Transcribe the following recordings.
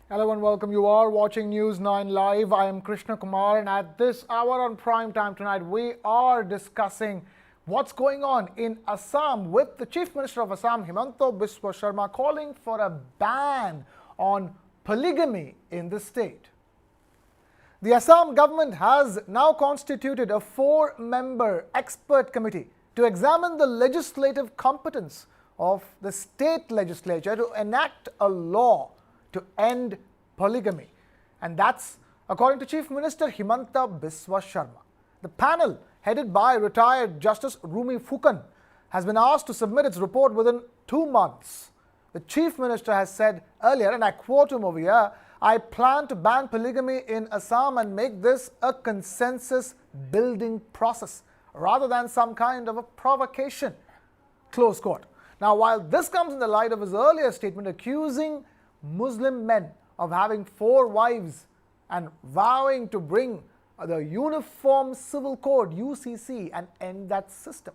Hello and welcome. You are watching News 9 Live. I am Krishna Kumar, and at this hour on prime time tonight, we are discussing what's going on in Assam with the Chief Minister of Assam, Himanta Biswa Sharma, calling for a ban on polygamy in the state. The Assam government has now constituted a 4-member expert committee to examine the legislative competence of the state legislature to enact a law to end polygamy. And that's according to Chief Minister Himanta Biswa Sharma. The panel, headed by retired Justice Rumi Fukan, has been asked to submit its report within 2 months. The Chief Minister has said earlier, and I quote him over here, "I plan to ban polygamy in Assam and make this a consensus-building process rather than some kind of a provocation." Close quote. Now, while this comes in the light of his earlier statement accusing Muslim men of having 4 wives and vowing to bring the Uniform Civil Code (UCC) and end that system.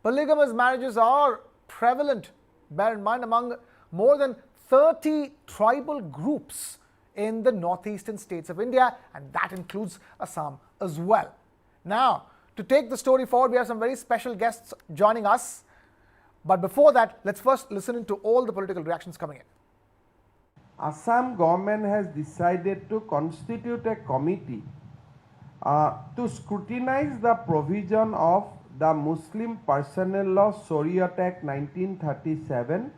Polygamous marriages are prevalent, bear in mind, among more than 30 tribal groups in the northeastern states of India, and that includes Assam as well. Now, to take the story forward, we have some very special guests joining us. But before that, let's first listen to all the political reactions coming in. Assam government has decided to constitute a committee to scrutinize the provision of the Muslim Personnel Law Sharia Act 1937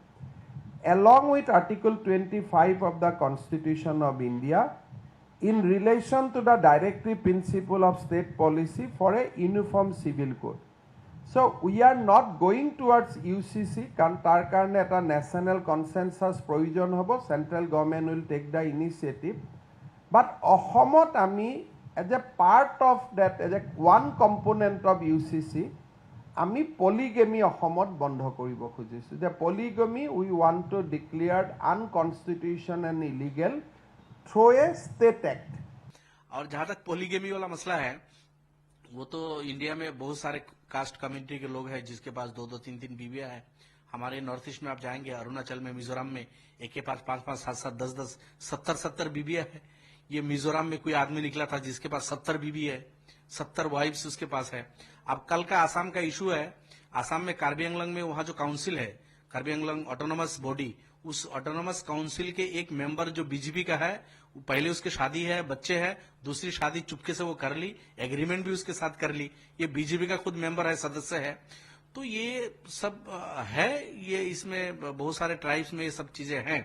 along with Article 25 of the Constitution of India in relation to the directive principle of state policy for a uniform civil code. So we are not going towards UCC, tar karone eta national consensus provision hobo, central government will take the initiative. But Ahomot ami as a part of that, as a one component of UCC, ami polygamy Ahomot bondho koribo khujise. The polygamy we want to declare unconstitutional and illegal through a state act. और जहां तक polygamy वाला मसला है, वो तो India में बहुत सारे कास्ट कम्युनिटी के लोग हैं जिसके पास 2-2, 3-3 बीवियां हैं। हमारे नॉर्थ ईस्ट में आप जाएंगे, अरुणाचल में, मिजोरम में एक के पास 5-5, 7-7, 10-10, 70-70 बीवियां हैं। ये मिजोरम में कोई आदमी निकला था जिसके पास 70 बीवी है, 70 वाइफ्स उसके पास है। अब कल का आसाम का इशू है, आसाम में कार्बी आंगलंग में वहां जो काउंसिल है, कार्बी आंगलंग ऑटोनोमस बॉडी, उस ऑटोनोमस काउंसिल के एक मेंबर जो बीजेपी का है, पहले उसके शादी है, बच्चे हैं, दूसरी शादी चुपके से वो कर ली, एग्रीमेंट भी उसके साथ कर ली। ये बीजेपी का खुद मेंबर है, सदस्य है। तो ये सब है, ये इसमें बहुत सारे ट्राइब्स में ये सब चीजें हैं।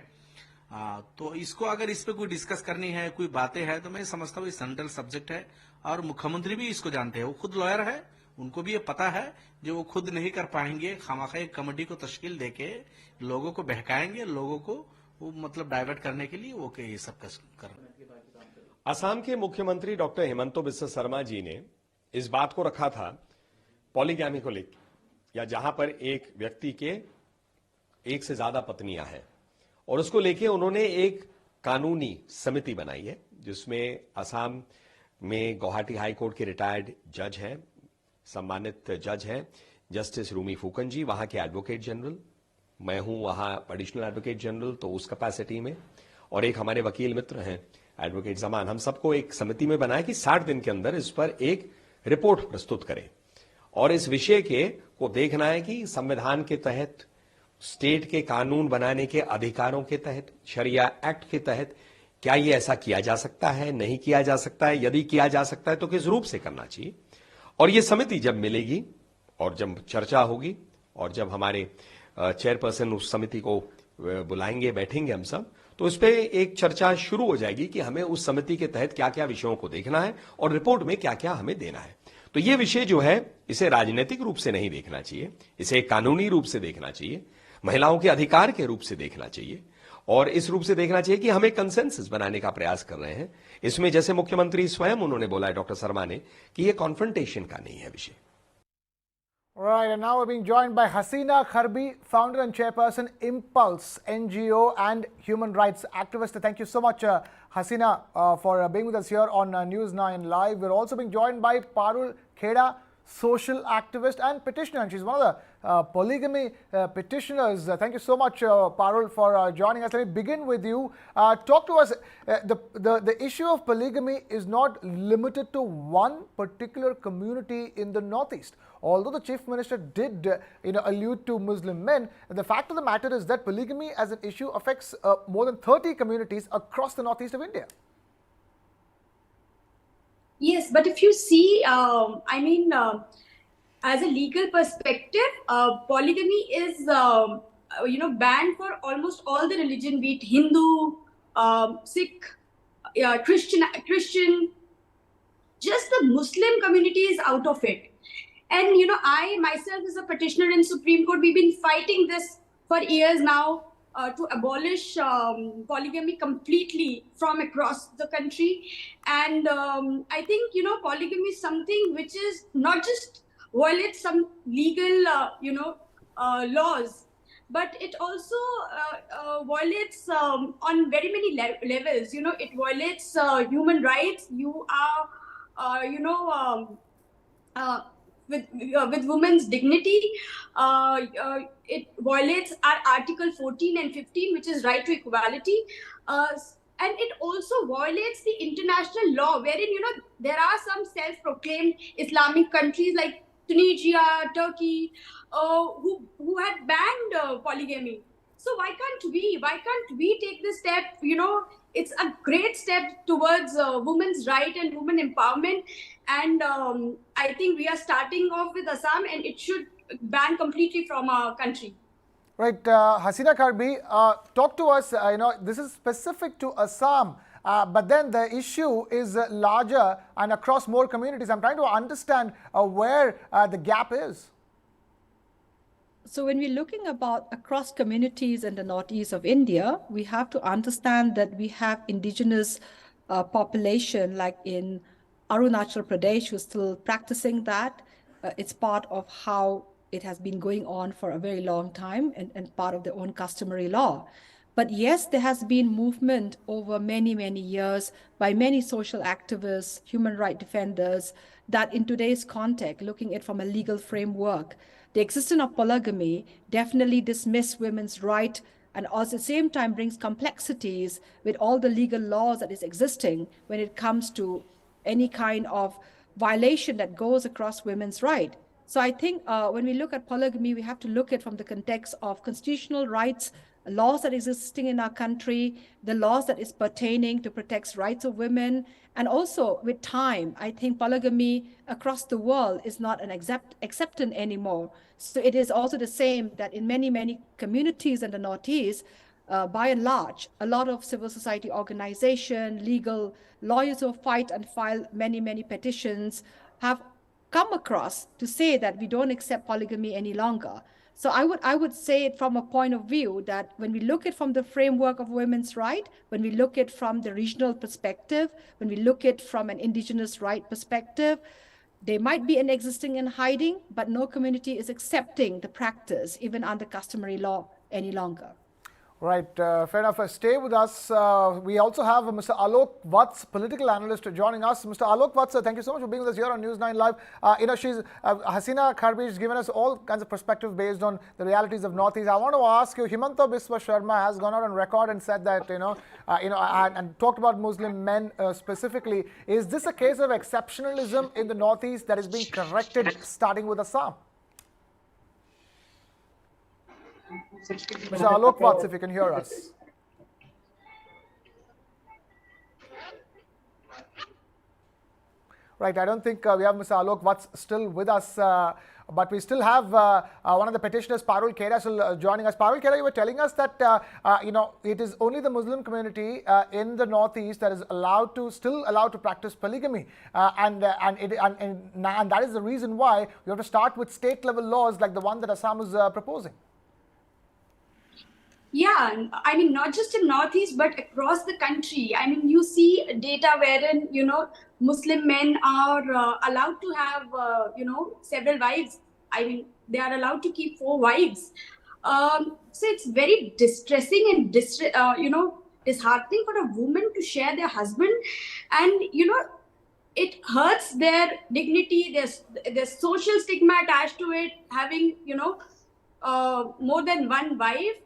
तो इसको अगर इस पे कोई डिस्कस करनी है, कोई बातें हैं, तो मैं समझता हूँ ये सेंट्रल सब्जेक्ट है और मुख्यमंत्री भी इसको जानते हैं। वो खुद लॉयर है, उनको भी ये पता है जो वो खुद नहीं कर पाएंगे, खामखा एक कमेटी को तश्कील देके लोगों को बहकाएंगे, लोगों को वो मतलब डाइवर्ट करने के लिए वो ये सब कर। असम के मुख्यमंत्री डॉक्टर हिमंता बिस्वा शर्मा जी ने इस बात को रखा था पॉलीगैमी को लेकर, या जहां पर एक व्यक्ति के एक से ज्यादा पत्नियां हैं, और उसको लेके उन्होंने एक कानूनी समिति बनाई है जिसमें असम में गुवाहाटी हाई कोर्ट के रिटायर्ड जज हैं, सम्मानित जज हैं जस्टिस रूमी फूकन जी, वहां के एडवोकेट जनरल, मैं हूं वहां एडिशनल एडवोकेट जनरल, तो उस कैपेसिटी में, और एक हमारे वकील मित्र हैं एडवोकेट जमान, हम सबको एक समिति में बनाया कि 60 दिन के अंदर इस पर एक रिपोर्ट प्रस्तुत करें और इस विषय के को देखना है कि संविधान के तहत, स्टेट के कानून बनाने के अधिकारों के तहत, शरिया एक्ट के तहत क्या ये ऐसा किया जा सकता है, नहीं किया जा सकता है, यदि किया जा सकता है तो किस रूप से करना चाहिए। और ये समिति जब मिलेगी और जब चर्चा होगी और जब हमारे चेयरपर्सन उस समिति को बुलाएंगे, बैठेंगे हम सब, तो इस पे एक चर्चा शुरू हो जाएगी कि हमें उस समिति के तहत क्या क्या विषयों को देखना है और रिपोर्ट में क्या क्या हमें देना है। तो ये विषय जो है, इसे राजनीतिक रूप से नहीं देखना चाहिए, इसे कानूनी रूप से देखना चाहिए, महिलाओं के अधिकार के रूप से देखना चाहिए, और इस रूप से देखना चाहिए कि हम एक कंसेंसस बनाने का प्रयास कर रहे हैं। इसमें जैसे मुख्यमंत्री स्वयं उन्होंने बोला है, डॉक्टर शर्मा ने, कि ये कॉन्फ्रंटेशन का नहीं है विषय। Right, and now we're being joined by Hasina Kharbi, founder and chairperson, Impulse NGO and human rights activist. Thank you so much, Hasina, for being with us here on News 9 Live. We're also being joined by Parul Kheda, social activist and petitioner, and she's one of polygamy petitioners. Thank you so much, Parul, for joining us. Let me begin with you. Talk to us. The issue of polygamy is not limited to one particular community in the Northeast. Although the Chief Minister did allude to Muslim men, the fact of the matter is that polygamy as an issue affects more than 30 communities across the Northeast of India. Yes, but if you see, as a legal perspective, polygamy is, banned for almost all the religion, be it Hindu, Sikh, Christian. Just the Muslim community is out of it. And, I myself as a petitioner in Supreme Court, we've been fighting this for years now to abolish polygamy completely from across the country. And I think, polygamy is something which is not just violates some legal, laws, but it also violates on very many levels. It violates human rights. You are, with women's dignity. It violates our Article 14 and 15, which is right to equality. And it also violates the international law, wherein, there are some self-proclaimed Islamic countries like Tunisia, Turkey, who had banned polygamy. So why can't we take this step? It's a great step towards women's right and women empowerment. And I think we are starting off with Assam, and it should ban completely from our country. Right, Hasina Karbi, talk to us. This is specific to Assam, but then the issue is larger and across more communities. I'm trying to understand where the gap is. So when we're looking about across communities in the northeast of India, we have to understand that we have indigenous population like in Arunachal Pradesh who's still practicing that. It's part of how it has been going on for a very long time and part of their own customary law. But yes, there has been movement over many, many years by many social activists, human rights defenders, that in today's context, looking at it from a legal framework, the existence of polygamy definitely dismisses women's right and at the same time brings complexities with all the legal laws that is existing when it comes to any kind of violation that goes across women's right. So I think when we look at polygamy, we have to look at it from the context of constitutional rights, laws that are existing in our country, the laws that is pertaining to protect rights of women. And also with time, I think polygamy across the world is not an acceptance anymore. So it is also the same that in many, many communities in the Northeast, by and large, a lot of civil society organization, legal lawyers who fight and file many, many petitions have come across to say that we don't accept polygamy any longer. So I would say it from a point of view that when we look at from the framework of women's right, when we look at from the regional perspective, when we look at from an indigenous right perspective, they might be existing in hiding, but no community is accepting the practice, even under customary law, any longer. Right, fair enough. Stay with us. We also have Mr. Alok Vats, political analyst, joining us. Mr. Alok Vats, thank you so much for being with us here on News9 Live. Hasina Karbi has given us all kinds of perspective based on the realities of Northeast. I want to ask you, Himanta Biswa Sharma has gone out on record and said that, and talked about Muslim men specifically. Is this a case of exceptionalism in the Northeast that is being corrected starting with Assam? Mr. Alok Vats, if you can hear us. Right, I don't think we have Mr. Alok Vats still with us, but we still have one of the petitioners, Parul Khera, joining us. Parul Khera, you were telling us that it is only the Muslim community in the Northeast that is still allowed to practice polygamy, and that is the reason why you have to start with state-level laws like the one that Assam is proposing. Yeah, I mean, not just in Northeast, but across the country. I mean, you see data wherein, Muslim men are allowed to have, several wives. I mean, they are allowed to keep 4 wives. So it's very distressing and, disheartening for a woman to share their husband. And, it hurts their dignity, there's social stigma attached to it, having, more than one wife.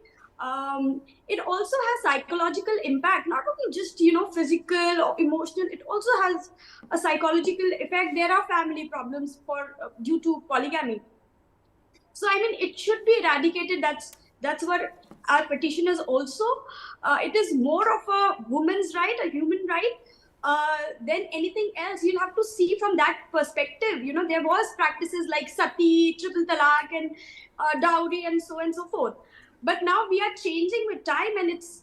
It also has psychological impact, not only just physical or emotional. It also has a psychological effect. There are family problems due to polygamy. So I mean, it should be eradicated. That's what our petition is also. It is more of a woman's right, a human right, than anything else. You'll have to see from that perspective. There was practices like sati, triple talaq, and dowry, and so forth. But now we are changing with time, and it's.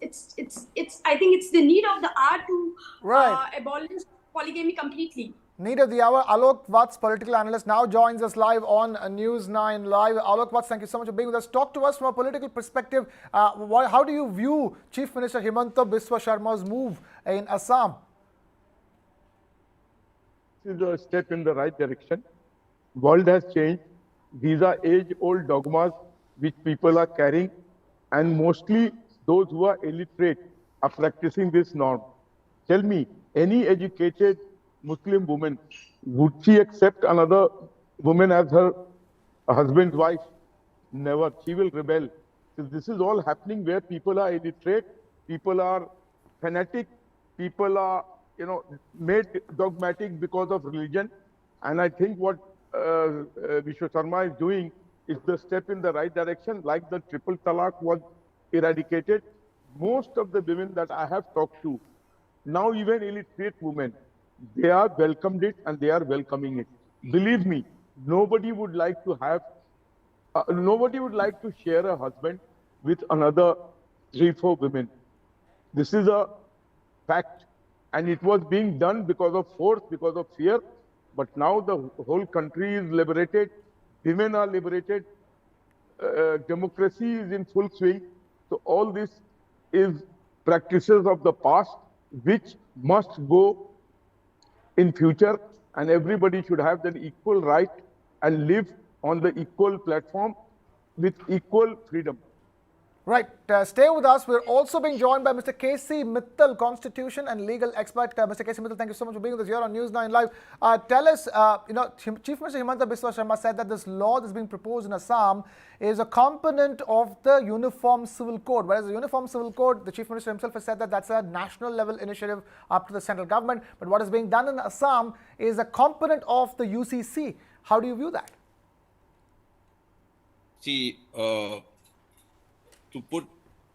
I think it's the need of the hour to Right. abolish polygamy completely. Need of the hour. Alok Vats, political analyst, now joins us live on News9 Live. Alok Vats, thank you so much for being with us. Talk to us from a political perspective. How do you view Chief Minister Himanta Biswa Sharma's move in Assam? This is a step in the right direction. World has changed. These are age-old dogmas which people are carrying, and mostly those who are illiterate are practicing this norm. Tell me, any educated Muslim woman, would she accept another woman as her husband's wife? Never. She will rebel. So this is all happening where people are illiterate, people are fanatic, people are, made dogmatic because of religion. And I think what Vishwa Sharma is doing is the step in the right direction. Like the triple talaq was eradicated, most of the women that I have talked to, now even illiterate women, they are welcomed it and they are welcoming it. Believe me, nobody would like to share a husband with another 3-4 women. This is a fact, and it was being done because of force, because of fear. But now the whole country is liberated, women are liberated, democracy is in full swing. So all this is practices of the past which must go in future, and everybody should have the equal right and live on the equal platform with equal freedom. Right. Stay with us. We're also being joined by Mr. K.C. Mittal, constitution and legal expert. Mr. K.C. Mittal, thank you so much for being with us here on News9 Live. Tell us, Chief Minister Himanta Biswa Sharma said that this law that's being proposed in Assam is a component of the Uniform Civil Code. Whereas the Uniform Civil Code, the Chief Minister himself has said that that's a national level initiative up to the central government. But what is being done in Assam is a component of the UCC. How do you view that? See, to put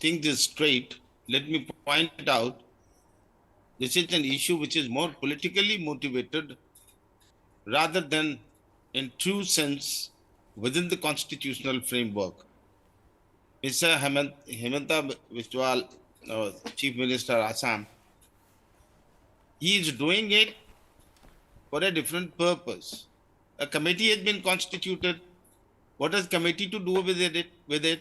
things straight, let me point out, this is an issue which is more politically motivated rather than in true sense within the constitutional framework. Mr. Himanta Biswa, Chief Minister Assam, he is doing it for a different purpose. A committee has been constituted. What has committee to do with it?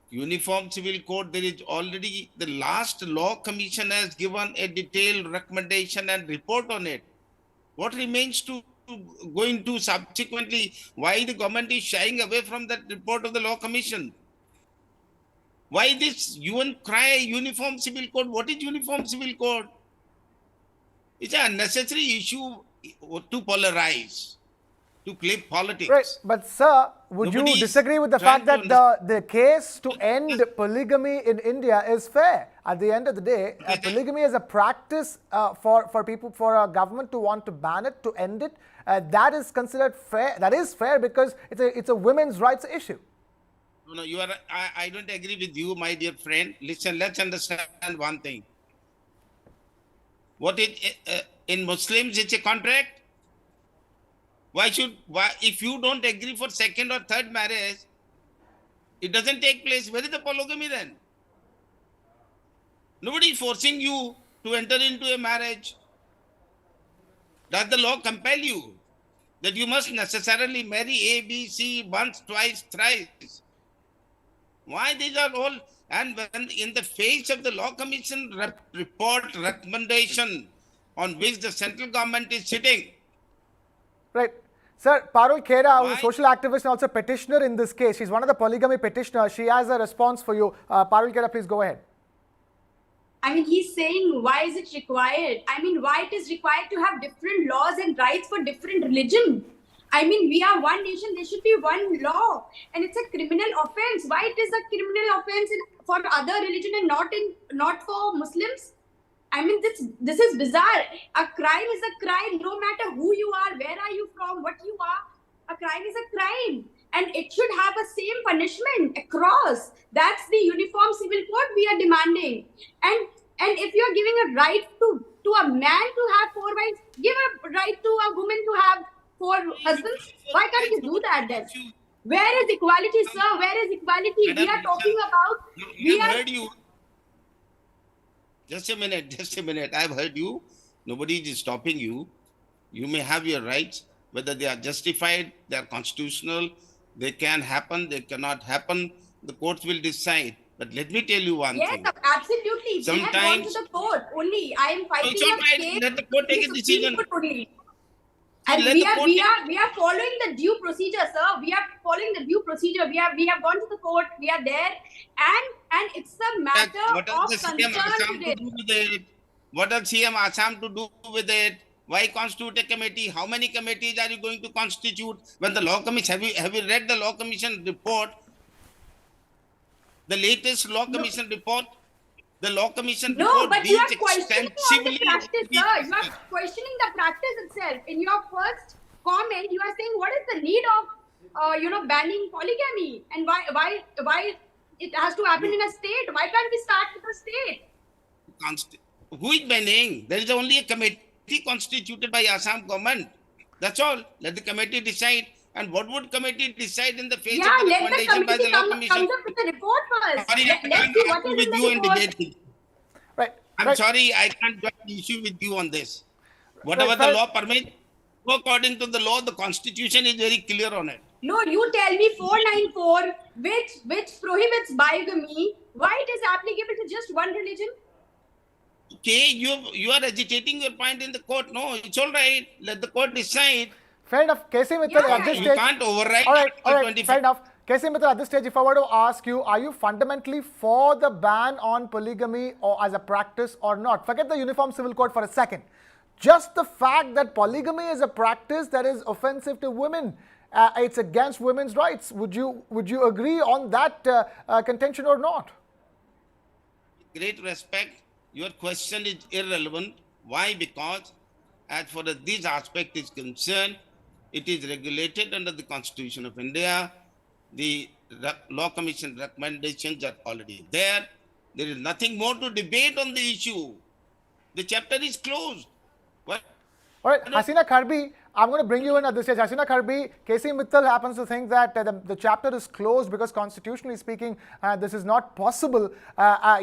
Uniform Civil Code, there is already the last law commission has given a detailed recommendation and report on it. What remains to go into subsequently? Why the government is shying away from that report of the law commission? Why this UN cry Uniform Civil Code? What is Uniform Civil Code? It's an unnecessary issue to polarize, to play politics. Right, but sir, would you disagree with the fact that the case to end polygamy in India is fair? At the end of the day, polygamy is a practice for people, for a government to want to ban it, to end it. That is considered fair. That is fair because it's a women's rights issue. No, you are. I don't agree with you, my dear friend. Listen, let's understand one thing. What is in Muslims? It's a contract. Why if you don't agree for second or third marriage, it doesn't take place? Where is the polygamy then? Nobody is forcing you to enter into a marriage. Does the law compel you that you must necessarily marry A, B, C once, twice, thrice? Why these are all? And when in the face of the law commission report recommendation on which the central government is sitting. Right. Sir, Parul Khera, who is a social activist and also petitioner in this case, she's one of the polygamy petitioners. She has a response for you. Parul Khera, please go ahead. I mean, he's saying, why is it required? I mean, why it is required to have different laws and rights for different religion? I mean, we are one nation. There should be one law, and it's a criminal offense. Why it is a criminal offense for other religion and not for Muslims? I mean, this is bizarre. A crime is a crime, no matter who you are, where are you from, what you are. A crime is a crime, and it should have a same punishment across. That's the uniform civil code we are demanding. And if you are giving a right to a man to have 4 wives, give a right to a woman to have 4 husbands. Why can't you do that then? Where is equality, sir? Where is equality? We are talking about. We have heard you. Just a minute. I've heard you. Nobody is stopping you. You may have your rights, whether they are justified, they are constitutional, they can happen, they cannot happen. The courts will decide. But let me tell you one thing. Yes, absolutely. Sometimes, we have gone to the court only. I am fighting a case. Let the court take a decision. And we are following the due procedure, sir. We are following the due procedure. We have gone to the court. We are there, and it's a matter of concern today. What does CM Assam to do with it? Why constitute a committee? How many committees are you going to constitute? When the law commission, have you read the law commission report? The latest law commission report. The law commission report but you are questioning extensively. the practice, sir. You are questioning the practice itself. In your first comment, you are saying what is the need of banning polygamy, and why it has to happen in a state? Why can't we start with a state? Who is banning? There is only a committee constituted by Assam government. That's all. Let the committee decide. And what would committee decide in the face of the recommendation by the law commission? Comes up with the report first. Sorry, Let's see what is in the report. Right. I'm sorry, I can't join the issue with you on this. Whatever the law permits, according to the law, the constitution is very clear on it. No, you tell me 494, which prohibits bigamy. Why it is applicable to just one religion? Okay, you are agitating your point in the court. No, it's all right. Let the court decide. Fair enough. KC Mittal, at this stage. You can't override. All right, fair enough. KC Mittal, at this stage, if I were to ask you, are you fundamentally for the ban on polygamy or as a practice or not? Forget the Uniform Civil Code for a second. Just the fact that polygamy is a practice that is offensive to women, it's against women's rights. Would you agree on that contention or not? Great respect. Your question is irrelevant. Why? Because as far as this aspect is concerned, it is regulated under the Constitution of India. The Law Commission recommendations are already there. There is nothing more to debate on the issue. The chapter is closed. What? All right, Hasina Kharbi, I'm going to bring you in at this stage. Hasina Kharbi, KC Mittal happens to think that the chapter is closed because constitutionally speaking, this is not possible. I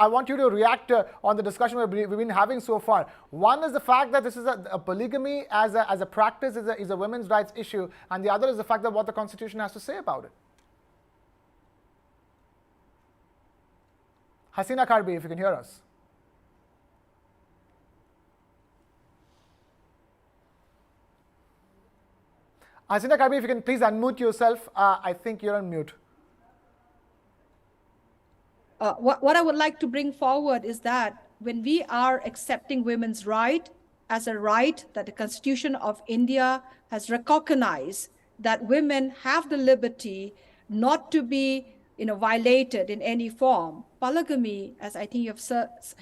want you to react on the discussion we've been having so far. One is the fact that this is a polygamy as a practice is a women's rights issue, and the other is the fact that what the constitution has to say about it. Hasina Kharbi, if you can hear us. Hasina Kharbi, if you can please unmute yourself. I think you're on mute. What I would like to bring forward is that when we are accepting women's right as a right that the Constitution of India has recognized, that women have the liberty not to be violated in any form. Polygamy, as I think you've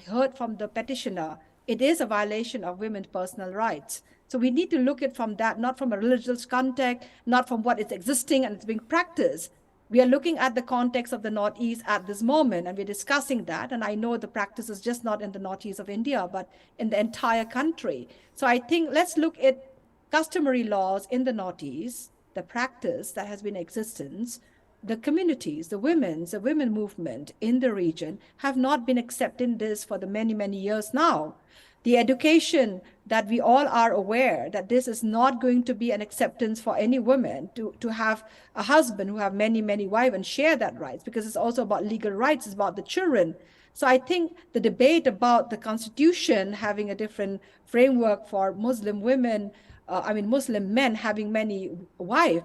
heard from the petitioner, it is a violation of women's personal rights. So we need to look at from that, not from a religious context, not from what is existing and it's being practiced. We are looking at the context of the Northeast at this moment, and we're discussing that. And I know the practice is just not in the Northeast of India, but in the entire country. So I think let's look at customary laws in the Northeast, the practice that has been in existence. The communities, the women movement in the region have not been accepting this for the many, many years now. The education that we all are aware that this is not going to be an acceptance for any woman to have a husband who have many, many wives and share that rights, because it's also about legal rights, it's about the children. So I think the debate about the constitution having a different framework for Muslim women, Muslim men having many wives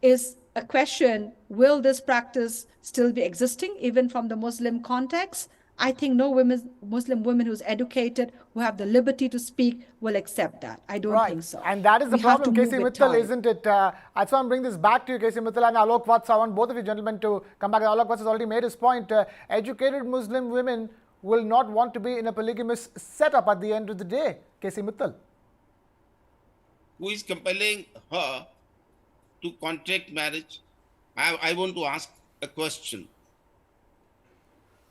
is a question, will this practice still be existing even from the Muslim context? I think no Muslim women who's educated, who have the liberty to speak, will accept that. I don't think so. And that is the We have problem, to Casey move with Mittal, time. isn't it? That's why I'm bringing this back to you, Casey Mittal and Alok Vats. I want both of you gentlemen to come back. Alok Vats has already made his point. Educated Muslim women will not want to be in a polygamous setup at the end of the day. Casey Mittal. Who is compelling her to contract marriage? I want to ask a question.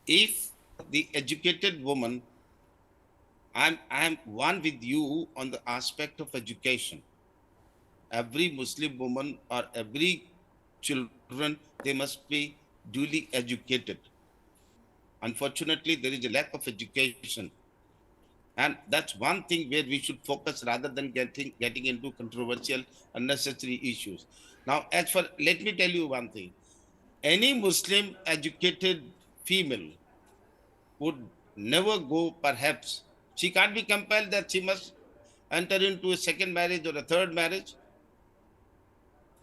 If the educated woman, I'm one with you on the aspect of education. Every Muslim woman or every children, they must be duly educated. Unfortunately, there is a lack of education. And that's one thing where we should focus rather than getting into controversial, unnecessary issues. Now, let me tell you one thing. Any Muslim educated female would never go, perhaps. She can't be compelled that she must enter into a second marriage or a third marriage.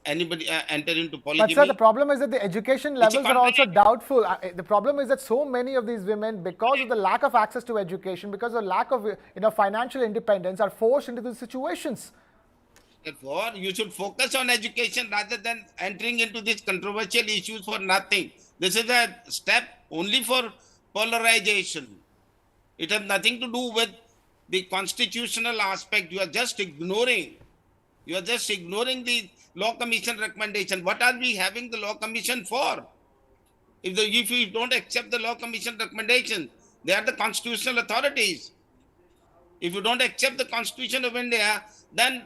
Anybody enter into polygamy. But sir, the problem is that the education levels are also doubtful. The problem is that so many of these women, because of the lack of access to education, because of the lack of financial independence, are forced into these situations. Therefore, you should focus on education rather than entering into these controversial issues for nothing. This is a step only for polarization. It has nothing to do with the constitutional aspect. You are just ignoring. You are just ignoring the Law Commission recommendation. What are we having the Law Commission for? If you don't accept the Law Commission recommendation, they are the constitutional authorities. If you don't accept the Constitution of India, then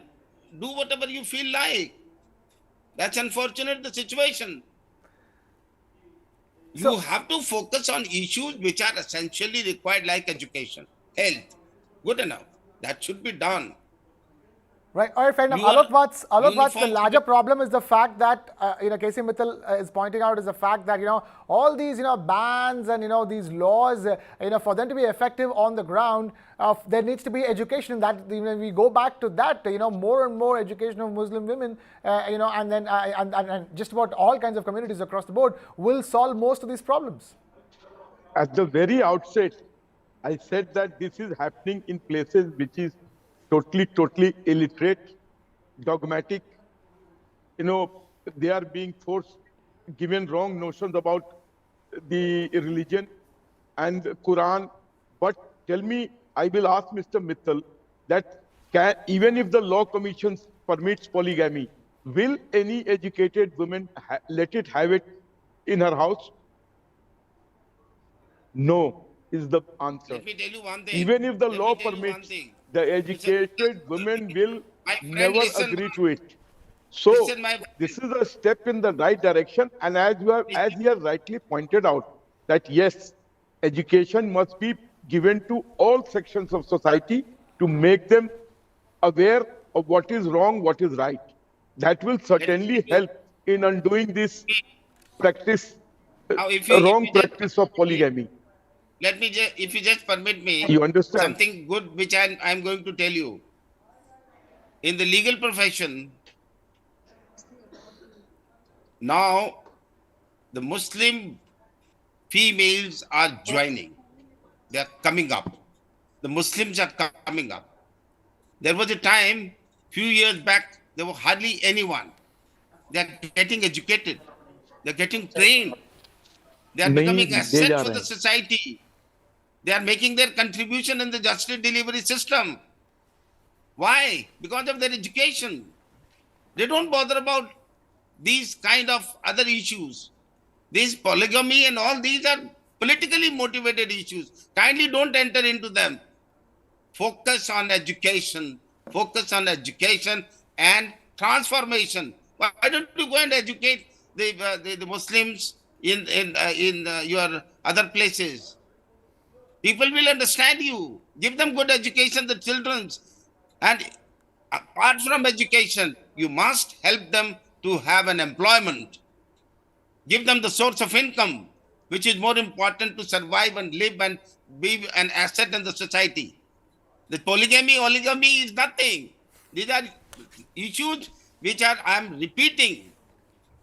do whatever you feel like. That's unfortunate, the situation. You have to focus on issues which are essentially required, like education, health. Good enough. That should be done. Right. All right, fair enough. Alok Vats, the larger problem is the fact that, Casey Mittal is pointing out is the fact that, all these, bans and, these laws, for them to be effective on the ground, there needs to be education. That, we go back to that, more and more education of Muslim women, and then and just about all kinds of communities across the board will solve most of these problems. At the very outset, I said that this is happening in places which is totally illiterate, dogmatic. They are being forced, given wrong notions about the religion and Quran. But tell me, I will ask Mr. Mittal that even if the Law Commission permits polygamy, will any educated woman let it have it in her house? No, is the answer. Let me tell you one thing. Even if the law permits, the educated women will never agree to it. So this is a step in the right direction. And as you have rightly pointed out, that yes, education must be given to all sections of society to make them aware of what is wrong, what is right. That will certainly help in undoing this practice, wrong practice of polygamy. Let me just, if you just permit me, you understand something good which I'm going to tell you. In the legal profession, now the Muslim females are joining. They are coming up. The Muslims are coming up. There was a time, few years back, there was hardly anyone. They are getting educated. They are getting trained. They are becoming asset for the society. They are making their contribution in the justice delivery system. Why? Because of their education. They don't bother about these kind of other issues. This polygamy and all these are politically motivated issues. Kindly don't enter into them. Focus on education. Focus on education and transformation. Why don't you go and educate the Muslims in your other places? People will understand you. Give them good education, the children's. And apart from education, you must help them to have an employment. Give them the source of income, which is more important to survive and live and be an asset in the society. The polygamy is nothing. These are issues which are, I am repeating,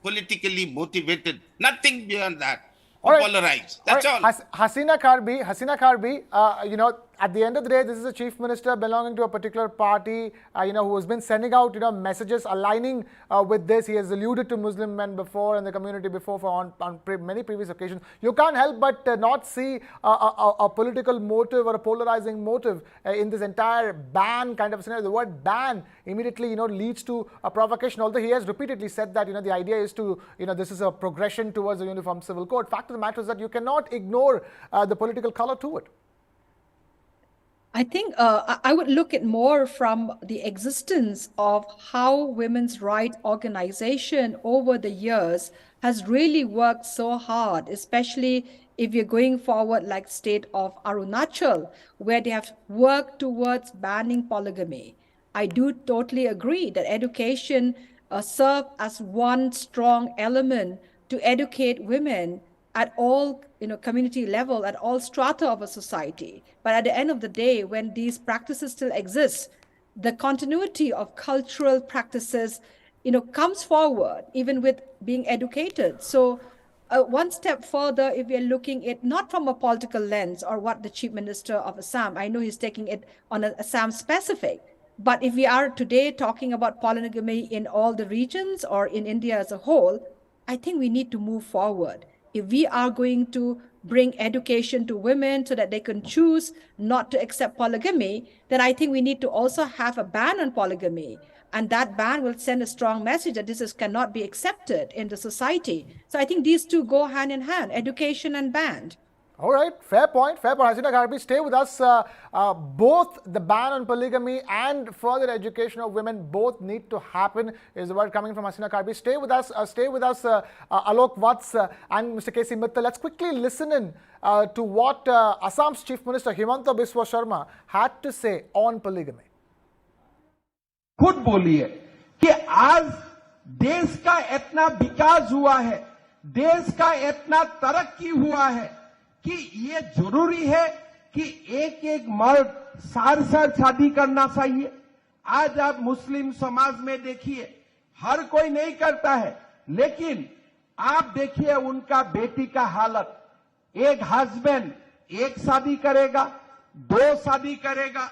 politically motivated. Nothing beyond that. to polarize. That's all. Hasina Karbi, at the end of the day, this is a chief minister belonging to a particular party, who has been sending out, messages aligning with this. He has alluded to Muslim men before and the community before on many previous occasions. You can't help but not see a political motive or a polarizing motive in this entire ban kind of scenario. The word ban immediately, leads to a provocation. Although he has repeatedly said that, the idea is to, this is a progression towards a uniform civil code. Fact of the matter is that you cannot ignore the political color to it. I think I would look at more from the existence of how women's rights organization over the years has really worked so hard, especially if you're going forward like state of Arunachal, where they have worked towards banning polygamy. I do totally agree that education serves as one strong element to educate women at all community level, at all strata of a society. But at the end of the day, when these practices still exist, the continuity of cultural practices comes forward even with being educated. So one step further, if we're looking at not from a political lens or what the Chief Minister of Assam, I know he's taking it on an Assam specific, but if we are today talking about polygamy in all the regions or in India as a whole, I think we need to move forward. If we are going to bring education to women so that they can choose not to accept polygamy, then I think we need to also have a ban on polygamy. And that ban will send a strong message that this cannot be accepted in the society. So I think these two go hand in hand, education and ban. All right, fair point. Hasina Karbi, stay with us. Both the ban on polygamy and further education of women both need to happen, is the word coming from Hasina Karbi. Stay with us, Alok Vats and Mr. K.C. Mittal. Let's quickly listen in to what Assam's Chief Minister Himanta Biswa Sharma had to say on polygamy. खुद बोलिए कि आज देश का इतना विकास हुआ है, देश का इतना तरक्की हुआ है कि ये जरूरी है कि एक एक मर्द 4 शादी करना चाहिए। आज आप मुस्लिम समाज में देखिए, हर कोई नहीं करता है, लेकिन आप देखिए उनका बेटी का हालत, एक हस्बैंड 1 शादी करेगा, 2 शादी करेगा,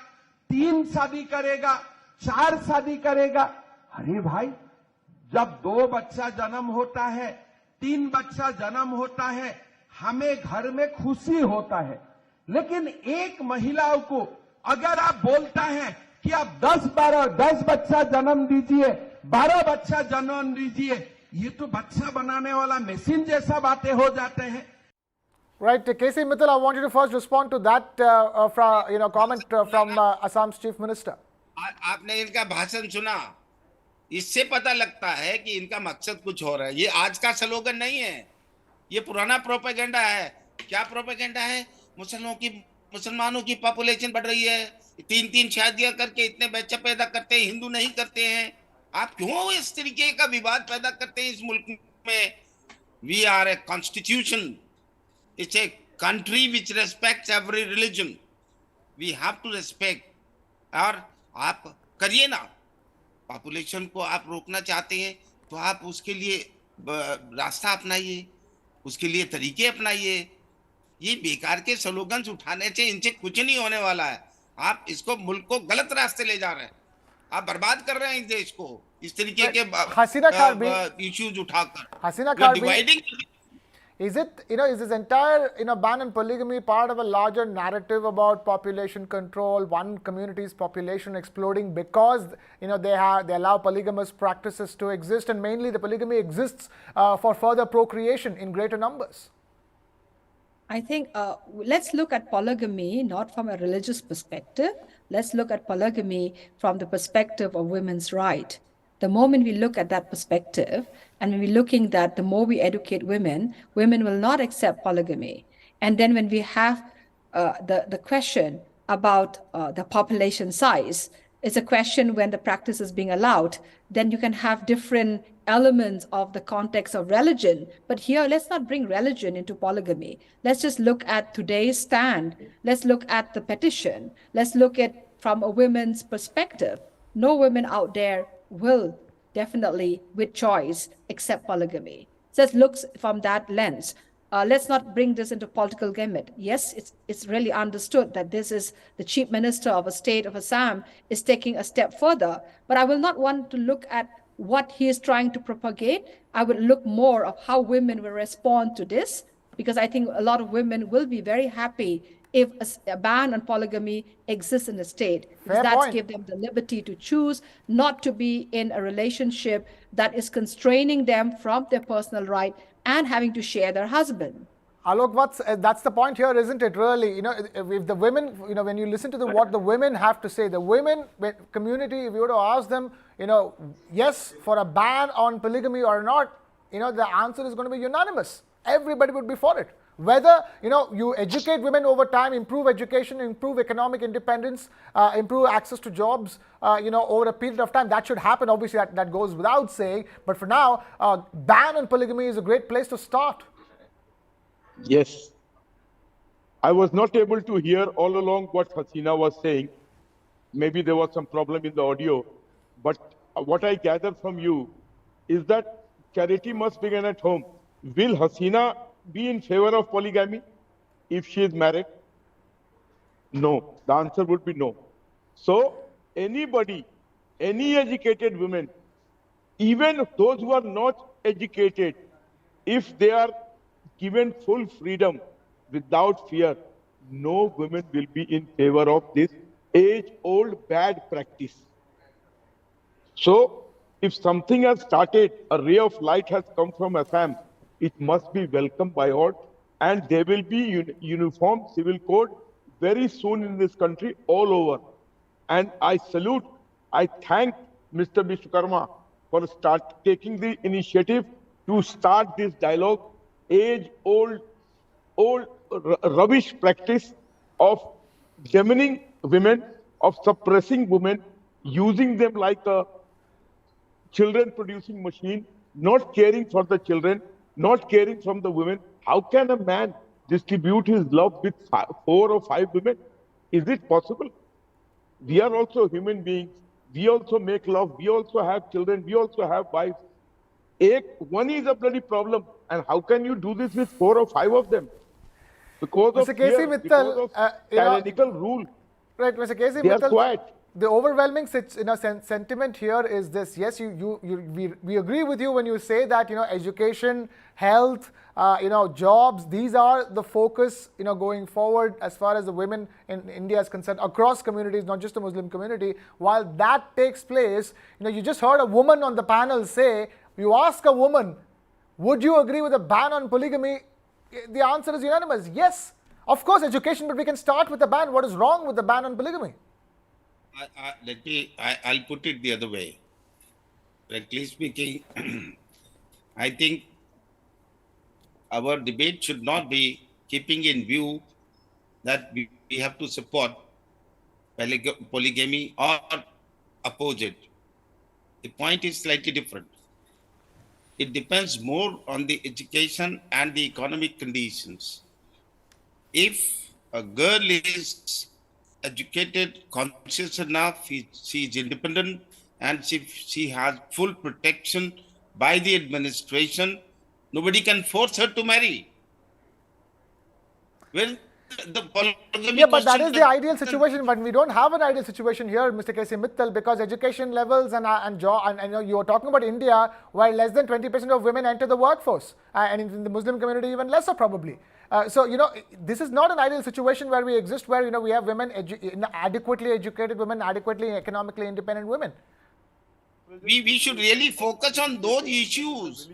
3 शादी करेगा, 4 शादी करेगा। अरे भाई, जब 2 बच्चा जन्म होता है, 3 बच्चा जन्म होता है, हमें घर में खुशी होता है, लेकिन एक महिलाओं को अगर आप बोलता है कि आप 10 बच्चा जन्म दीजिए, 12 बच्चा जन्म दीजिए, ये तो बच्चा बनाने वाला मशीन जैसा बातें हो जाते हैं। Right, K.C. Mittal, I want you to first respond to that comment from Assam's Chief Minister. आपने इनका भाषण सुना, इससे पता लगता है कि इनका मकसद कुछ हो रहा है। ये आज का स्लोगन नहीं है, ये पुराना प्रोपेगेंडा है। क्या प्रोपेगेंडा है? मुसलमानों की पॉपुलेशन बढ़ रही है, 3 शादियां करके इतने बच्चे पैदा करते हैं, हिंदू नहीं करते हैं। आप क्यों इस तरीके का विवाद पैदा करते हैं इस मुल्क में? We are a constitution, it's a country which respects every religion, we have to respect. और आप करिए ना, पॉपुलेशन को आप रोकना चाहते हैं तो आप उसके लिए रास्ता अपनाइए, उसके लिए तरीके अपनाइए। ये बेकार के स्लोगन्स उठाने से इनसे कुछ नहीं होने वाला है। आप इसको मुल्क को गलत रास्ते ले जा रहे हैं, आप बर्बाद कर रहे हैं इस देश को इस तरीके के इश्यूज उठाकर। हसीना Karbi, is this entire ban on polygamy part of a larger narrative about population control, one community's population exploding because they allow polygamous practices to exist, and mainly the polygamy exists for further procreation in greater numbers? I think let's look at polygamy not from a religious perspective. Let's look at polygamy from the perspective of women's right. The moment we look at that perspective, and when we're looking that the more we educate women, women will not accept polygamy. And then when we have the question about the population size, it's a question when the practice is being allowed, then you can have different elements of the context of religion. But here, let's not bring religion into polygamy. Let's just look at today's stand. Let's look at the petition. Let's look at from a women's perspective. No women out there will definitely, with choice, accept polygamy. So let's look from that lens. let's not bring this into political gimmick. Yes, it's really understood that this is the chief minister of a state of Assam is taking a step further, but I will not want to look at what he is trying to propagate. I would look more of how women will respond to this, because I think a lot of women will be very happy if a ban on polygamy exists in the state. Because that's give them the liberty to choose not to be in a relationship that is constraining them from their personal right and having to share their husband. Alok, that's the point here, isn't it, really? If the women, when you listen to what the women have to say, the women community, if you were to ask them, yes, for a ban on polygamy or not, the answer is going to be unanimous. Everybody would be for it. Whether, you educate women over time, improve education, improve economic independence, improve access to jobs, over a period of time, that should happen. Obviously, that goes without saying. But for now, ban on polygamy is a great place to start. Yes. I was not able to hear all along what Hasina was saying. Maybe there was some problem in the audio. But what I gather from you is that charity must begin at home. Will Hasina be in favor of polygamy if she is married? No. The answer would be no. So anybody, any educated women, even those who are not educated, if they are given full freedom without fear, no women will be in favor of this age-old bad practice. So if something has started, a ray of light has come from Assam, it must be welcomed by all, and there will be uniform civil code very soon in this country all over. And I thank Mr. Vishwakarma for taking the initiative to start this dialogue, age-old rubbish practice of demeaning women, of suppressing women, using them like a children-producing machine, not caring for the children, not caring from the women. How can a man distribute his love with 4 or 5 women? Is it possible? We are also human beings. We also make love. We also have children. We also have wives. One is a bloody problem. And how can you do this with 4 or 5 of them? Because of fear, because of tyrannical rule. Right, Mr. K.C. They are Mittal, quiet. the overwhelming sentiment here is this. Yes, we agree with you when you say that, education, health, jobs, these are the focus, going forward as far as the women in India is concerned, across communities, not just the Muslim community. While that takes place, you just heard a woman on the panel say, you ask a woman, would you agree with a ban on polygamy? The answer is unanimous. Yes, of course, education, but we can start with the ban. What is wrong with the ban on polygamy? I'll put it the other way. Frankly speaking, I think our debate should not be keeping in view that we have to support polygamy or oppose it. The point is slightly different. It depends more on the education and the economic conditions. If a girl is educated, conscious enough, she is independent, and she has full protection by the administration, nobody can force her to marry. Well, but that is the ideal situation. But we don't have an ideal situation here, Mr. K.C. Mittal, because education levels and job, and you are talking about India, where less than 20% of women enter the workforce, and in the Muslim community even lesser probably. So this is not an ideal situation where we exist, where we have women adequately educated women, adequately economically independent women. We should really focus on those issues.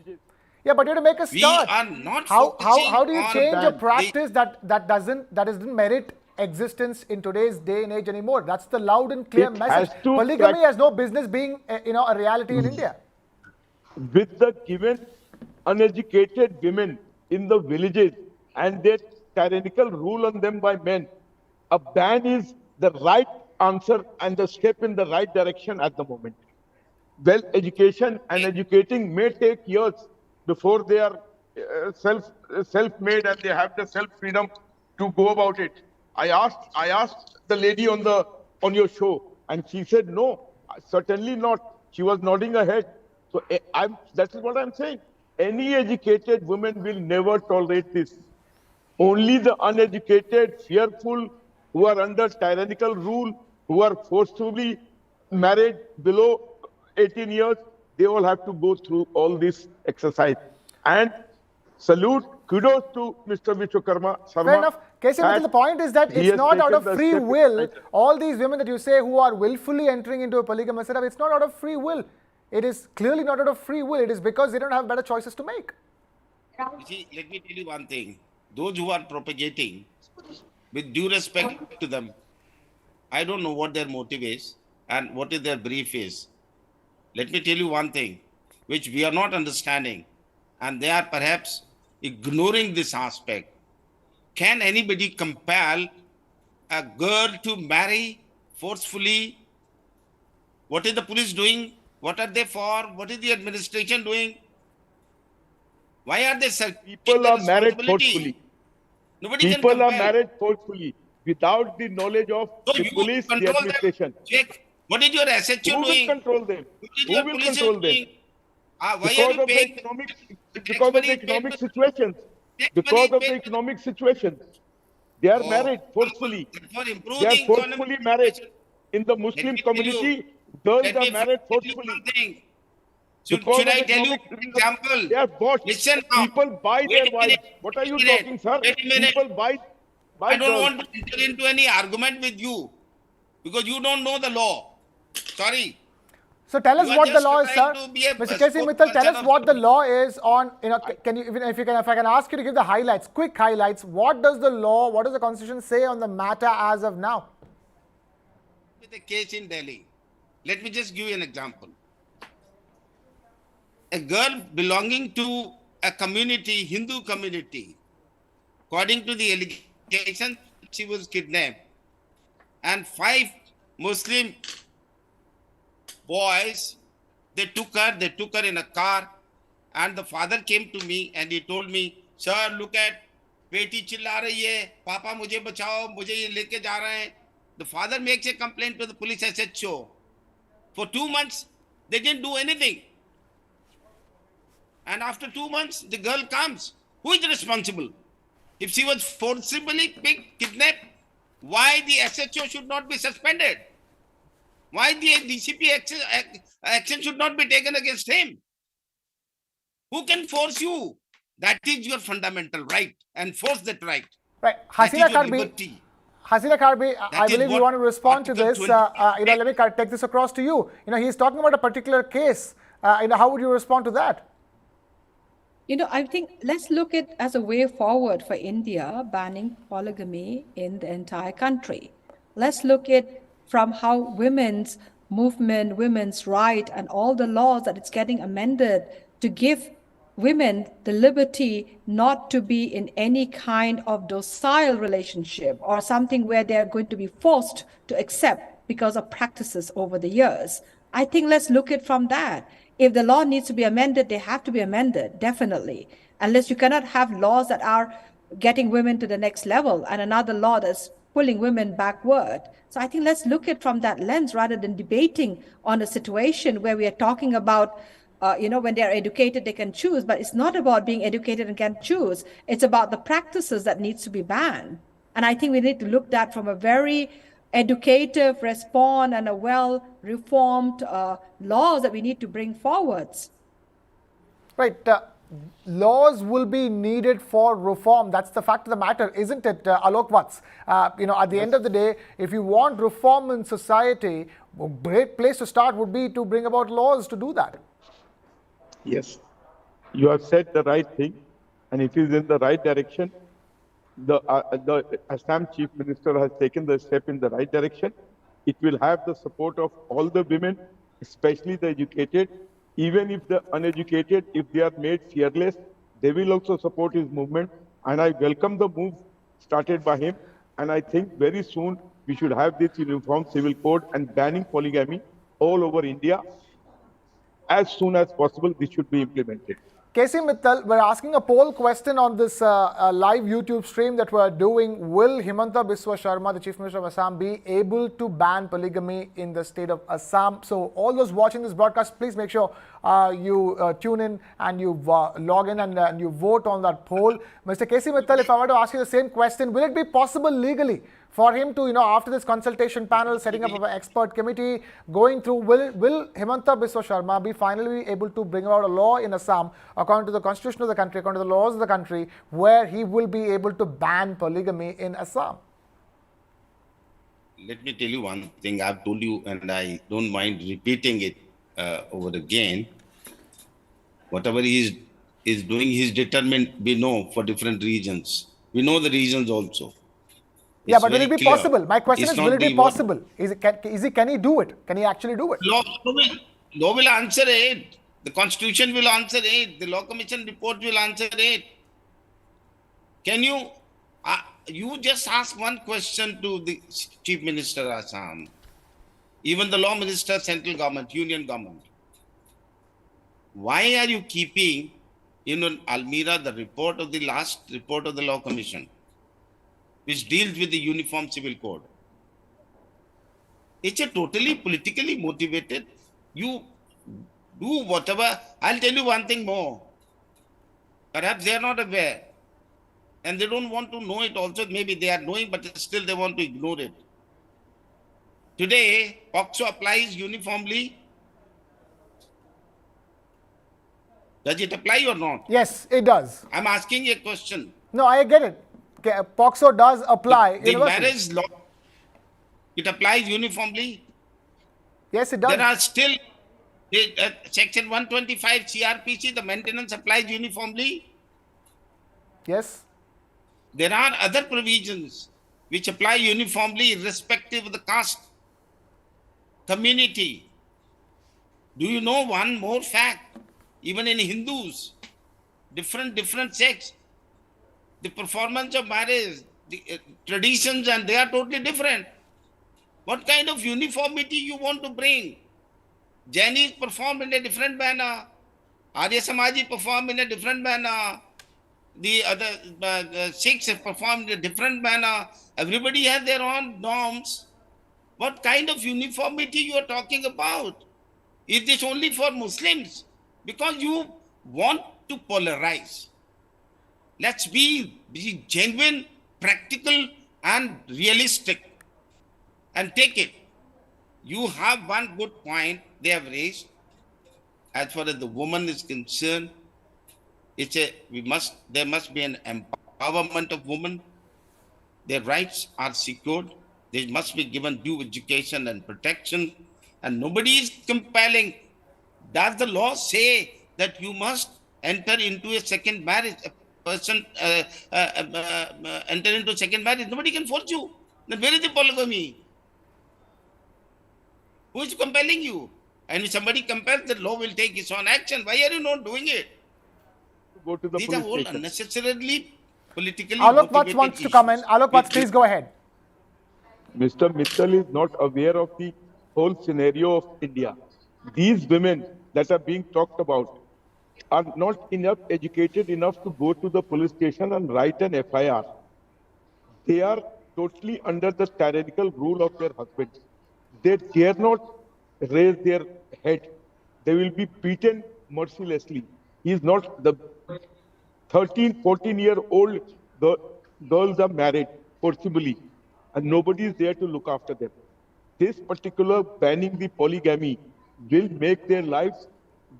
Yeah, but you have to make a start. We are not how do you change a practice that doesn't merit existence in today's day and age anymore? That's the loud and clear message. Polygamy has no business being a reality in India. With the given uneducated women in the villages and their tyrannical rule on them by men, a ban is the right answer and the step in the right direction at the moment. Well, education and educating may take years before they are self-made and they have the self-freedom to go about it. I asked the lady on your show, and she said no, certainly not. She was nodding her head. So that is what I'm saying. Any educated woman will never tolerate this. Only the uneducated, fearful, who are under tyrannical rule, who are forcibly married below 18 years, they all have to go through all this exercise. And salute, kudos to Mr. Vishwakarma Sharma. Fair enough. K.C. Mittal, the point is that he it's has not out taken of the free step in the will. right direction. All these women that you say who are willfully entering into a polygamous setup, it's not out of free will. It is clearly not out of free will. It is because they don't have better choices to make. You see, let me tell you one thing. Those who are propagating, with due respect to them, I don't know what their motive is and what is their brief is. Let me tell you one thing, which we are not understanding, and they are perhaps ignoring this aspect. Can anybody compel a girl to marry forcefully? What is the police doing? What are they for? What is the administration doing? Why are they People are married forcefully. Nobody People can are compel. married forcefully without the knowledge of So the you police, the control administration. them. Check. What is your SHO Who doing? will control them? What is Who your will police control them? doing? Why are Because you of the paying? economic, tax because of money the is paid economic to- situations. tax Because money of the paid to- economic situations. They are Oh, married forcefully. For They improving are economic forcefully married. situation. In the Let Muslim me tell you- community, girls let are me married tell you forcefully. something. Because Should of I the tell you economic an reason, example? they are bought. Listen now. People buy Wait their a wives. minute. What are Wait a you minute. talking, sir? Wait a minute. People buy I don't girls. want to enter into any argument with you because you don't know the law. Sorry. So tell us You are what the just law is, sir. trying to be a Mr. K.C. Mittal, tell spokesperson us of what the something. law is on, can you, even if I can ask you to give the highlights, quick highlights, what does the law, what does the constitution say on the matter as of now? With a case in Delhi. Let me just give you an example. A girl belonging to a community, Hindu community, according to the allegation, she was kidnapped. And 5 Muslim boys, they took her in a car. And the father came to me and he told me, sir, look at, बेटी चिल्ला रही है, पापा मुझे बचाओ, मुझे ये लेके जा रहे हैं. The father makes a complaint to the police SHO. For 2 months, they didn't do anything. And after 2 months, the girl comes. Who is responsible? If she was forcibly kidnapped, why the SHO should not be suspended? Why the DCP action should not be taken against him? Who can force you? That is your fundamental right. Enforce that right. Right. That is Hasina your Karbi, liberty. Hasina Karbi, I is believe you what want to respond to Article this. 20 Let me take this across to you. He's talking about a particular case. How would you respond to that? I think let's look at as a way forward for India banning polygamy in the entire country. Let's look at from how women's movement, women's right, and all the laws that it's getting amended to give women the liberty not to be in any kind of docile relationship or something where they're going to be forced to accept because of practices over the years. I think let's look at from that. If the law needs to be amended, they have to be amended, definitely. Unless you cannot have laws that are getting women to the next level and another law that's pulling women backward. So I think let's look at from that lens rather than debating on a situation where we are talking about when they're educated, they can choose, but it's not about being educated and can choose. It's about the practices that needs to be banned. And I think we need to look at that from a very educative response and a well-reformed laws that we need to bring forwards. Right. Laws will be needed for reform. That's the fact of the matter, isn't it, Alok Vats? At the end of the day, if you want reform in society, a great place to start would be to bring about laws to do that. Yes, you have said the right thing, and it is in the right direction. The Assam Chief Minister has taken the step in the right direction. It will have the support of all the women, especially the educated. Even if the uneducated, if they are made fearless, they will also support his movement. And I welcome the move started by him. And I think very soon we should have this uniform civil code and banning polygamy all over India. As soon as possible, this should be implemented. Casey Mittal, we're asking a poll question on this live YouTube stream that we're doing. Will Himanta Biswa Sharma, the Chief Minister of Assam, be able to ban polygamy in the state of Assam? So all those watching this broadcast, please make sure you tune in and you log in and you vote on that poll. Mr. Casey Mittal, if I were to ask you the same question, will it be possible legally for him to, after this consultation panel, setting up an expert committee, going through, will Himanta Biswa Sharma be finally able to bring about a law in Assam, according to the constitution of the country, according to the laws of the country, where he will be able to ban polygamy in Assam? Let me tell you one thing. I've told you, and I don't mind repeating it over again. Whatever he is doing, he's determined, we know, for different regions. We know the reasons also. Yeah, It's but will very it be clear. possible? My question It's is, not will it be the what- possible? Can he do it? Can he actually do it? Law will answer it. The Constitution will answer it. The Law Commission report will answer it. Can you, you just ask one question to the Chief Minister of Assam, even the Law Minister, central government, union government. Why are you keeping in Almira the report of the last report of the Law Commission, which deals with the Uniform Civil Code? It's a totally politically motivated. You do whatever. I'll tell you one thing more. Perhaps they are not aware. And they don't want to know it also. Maybe they are knowing, but still they want to ignore it. Today, POCSO applies uniformly. Does it apply or not? Yes, it does. I'm asking a question. No, I get it. Okay, POCSO does apply The universally. marriage law, it applies uniformly. Yes, it does. There are still Section 125 CRPC, the maintenance applies uniformly. Yes. There are other provisions which apply uniformly irrespective of the caste, community. Do you know one more fact? Even in Hindus, different sects, the performance of marriage, the traditions, and they are totally different. What kind of uniformity you want to bring? Jainis perform in a different manner. Arya Samaji perform in a different manner. The other Sikhs have performed in a different manner. Everybody has their own norms. What kind of uniformity you are talking about? Is this only for Muslims? Because you want to polarize. Let's be genuine, practical, and realistic. And take it. You have one good point they have raised. As far as the woman is concerned, there must be an empowerment of women. Their rights are secured. They must be given due education and protection. And nobody is compelling. Does the law say that you must enter into a second marriage? A person enter into second marriage. Nobody can force you. Then where is the polygamy? Who is compelling you? And if somebody compels, the law will take its own action. Why are you not doing it? Go to the These are police all station. unnecessarily politically Alok Vats motivated wants to come in. issues. Alok Vats, please go ahead. Mr. Mittal is not aware of the whole scenario of India. These women that are being talked about are not enough educated enough to go to the police station and write an FIR. They are totally under the tyrannical rule of their husbands. They dare not raise their head. They will be beaten mercilessly. He is not the 13, 14-year-old girls are married forcibly, and nobody is there to look after them. This particular banning the polygamy will make their lives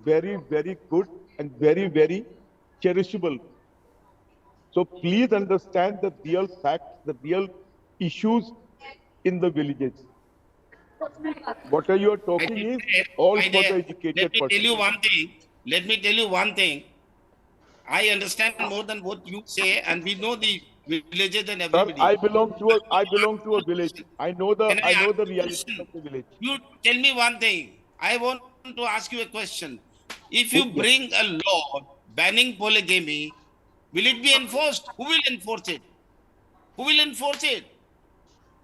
very, very good and very, very cherishable. So please understand the real facts, the real issues in the villages. What are you talking is all for the educated Let me person. tell you one thing. Let me tell you one thing. I understand more than what you say, and we know the villages and Sir, everybody. I belong to a village. I know the Can I ask the you a reality question? of the village. You tell me one thing. I want to ask you a question. If you bring a law banning polygamy, will it be enforced? Who will enforce it? Who will enforce it?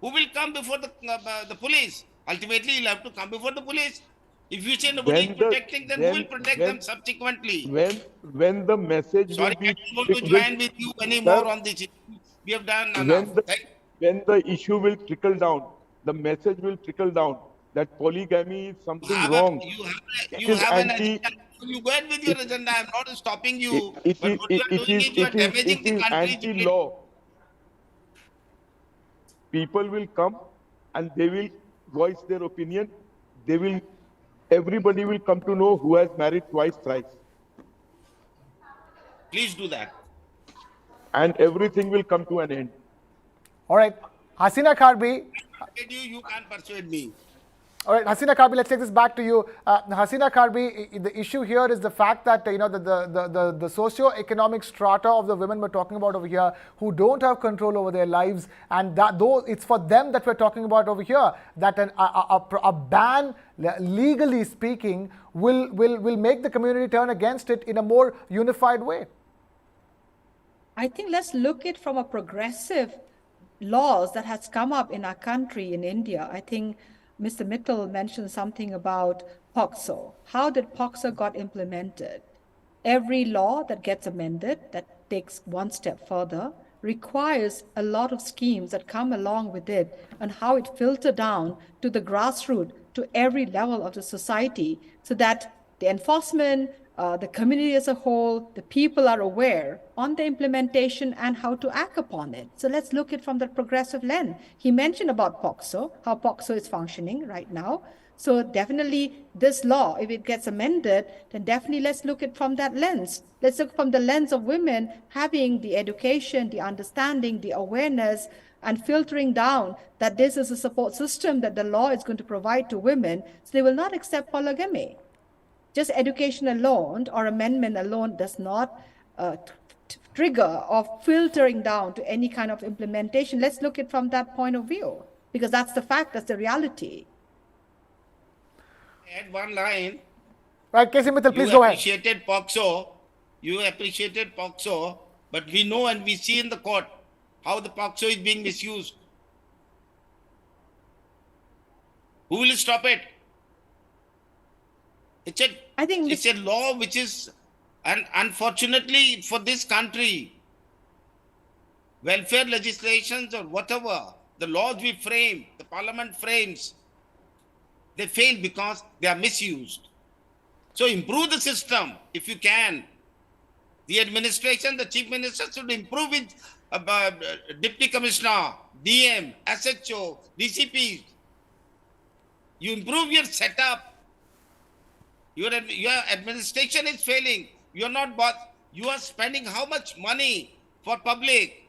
Who will come before the police? Ultimately, you'll have to come before the police. If you say nobody is protecting, then who will protect them subsequently? When the message Sorry, will be I don't want to join with you anymore on this issue. We have done enough. when the issue will trickle down, the message will trickle down that polygamy is something wrong. You have an agenda. You go ahead with your agenda. I'm not stopping you. But what you are doing is you are damaging the country's anti-law. People will come and they will voice their opinion. Everybody will come to know who has married twice, thrice. Please do that. And everything will come to an end. All right, Hasina Karbi. You can't persuade me. All right, Hasina Karbi, let's take this back to you. Hasina Karbi, the issue here is the fact that the socio-economic strata of the women we're talking about over here who don't have control over their lives, and that though it's for them that we're talking about over here, that a ban, legally speaking, will make the community turn against it in a more unified way. I think let's look at from a progressive laws that has come up in our country, in India. I think Mr. Mittal mentioned something about POCSO. How did POCSO got implemented? Every law that gets amended, that takes one step further, requires a lot of schemes that come along with it and how it filter down to the grassroots, to every level of the society, so that the enforcement, the community as a whole, the people are aware on the implementation and how to act upon it. So let's look at from the progressive lens. He mentioned about POCSO, how POCSO is functioning right now. So definitely this law, if it gets amended, then definitely let's look at from that lens. Let's look from the lens of women having the education, the understanding, the awareness, and filtering down that this is a support system that the law is going to provide to women, so they will not accept polygamy. Just education alone or amendment alone does not trigger or filtering down to any kind of implementation. Let's look at from that point of view, because that's the fact, that's the reality. Add one line. Right, K.C. Mittal, please go ahead. You appreciated POCSO, but we know and we see in the court how the POCSO is being misused. Who will stop it? It's a law which is, and unfortunately for this country, welfare legislations or whatever, the laws we frame, the parliament frames, they fail because they are misused. So improve the system if you can. The administration, the chief minister should improve it, deputy commissioner, DM, SHO, DCPs. You improve your setup. Your administration is failing. You are not you are spending how much money for public?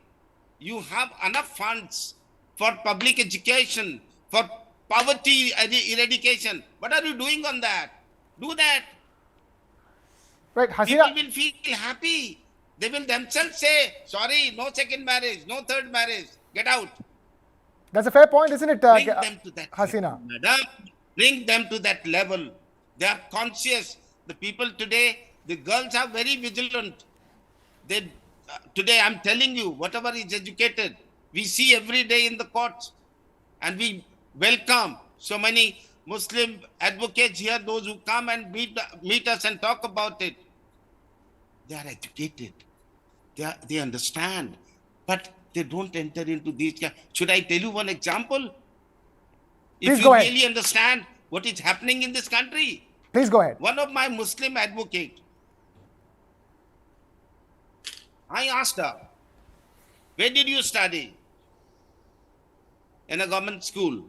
You have enough funds for public education, for poverty eradication. What are you doing on that? Do that. Right, Hasina. People will feel happy. They will themselves say, sorry, no second marriage, no third marriage. Get out. That's a fair point, isn't it, Bring them to that Hasina? Madam, bring them to that level. They are conscious. The people today, the girls are very vigilant. Today, I'm telling you, whatever is educated, we see every day in the courts. And we welcome so many Muslim advocates here, those who come and meet us and talk about it. They are educated. They understand. But they don't enter into these. Should I tell you one example? Please go ahead. If you really understand what is happening in this country. Please go ahead. One of my Muslim advocates, I asked her, where did you study? In a government school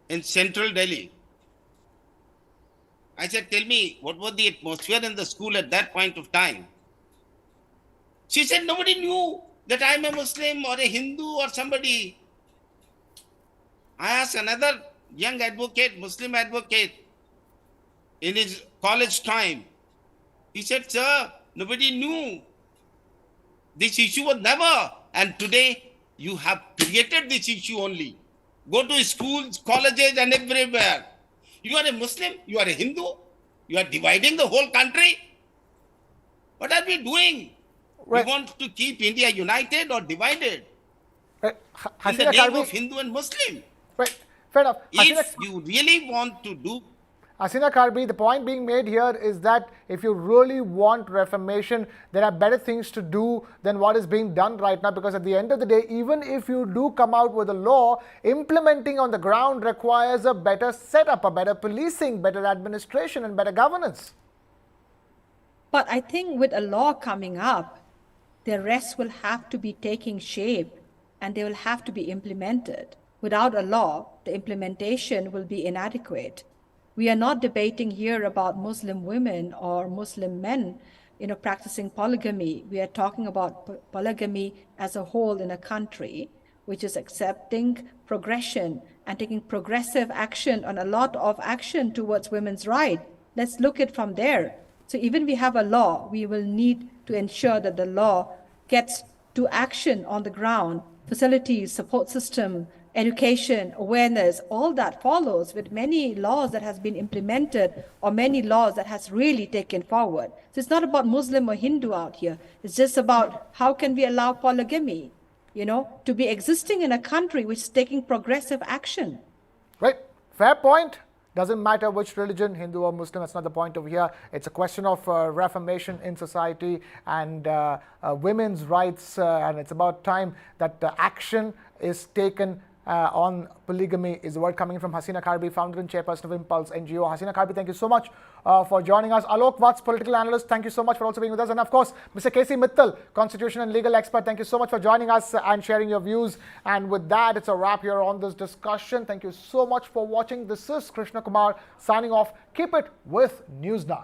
in central Delhi. I said, tell me, what was the atmosphere in the school at that point of time? She said, nobody knew that I'm a Muslim or a Hindu or somebody. I asked another young advocate, Muslim advocate, in his college time. He said, sir, nobody knew. This issue was never. And today, you have created this issue only. Go to schools, colleges, and everywhere. You are a Muslim, you are a Hindu, you are dividing the whole country. What are we doing? Right. We want to keep India united or divided? In Hasina the name Karbi, of Hindu and Muslim. right, fair enough. If you really want to do, Hasina Karbi, the point being made here is that if you really want reformation, there are better things to do than what is being done right now, because at the end of the day, even if you do come out with a law, implementing on the ground requires a better setup, a better policing, better administration and better governance. But I think with a law coming up, the rest will have to be taking shape and they will have to be implemented. Without a law, the implementation will be inadequate. We are not debating here about Muslim women or Muslim men, practicing polygamy. We are talking about polygamy as a whole in a country, which is accepting progression and taking progressive action on a lot of action towards women's rights. Let's look at it from there. So even we have a law, we will need to ensure that the law gets to action on the ground, facilities, support system, education, awareness, all that follows with many laws that has been implemented or many laws that has really taken forward. So it's not about Muslim or Hindu out here. It's just about how can we allow polygamy, to be existing in a country which is taking progressive action. Right. Fair point. Doesn't matter which religion, Hindu or Muslim, that's not the point over here. It's a question of reformation in society and women's rights, and it's about time that action is taken on polygamy, is the word coming from Hasina Karbi, founder and chairperson of Impulse NGO. Hasina Karbi, thank you so much for joining us. Alok Vats, political analyst, thank you so much for also being with us. And of course, Mr. K.C. Mittal, constitution and legal expert, thank you so much for joining us and sharing your views. And with that, it's a wrap here on this discussion. Thank you so much for watching. This is Krishna Kumar signing off. Keep it with News 9.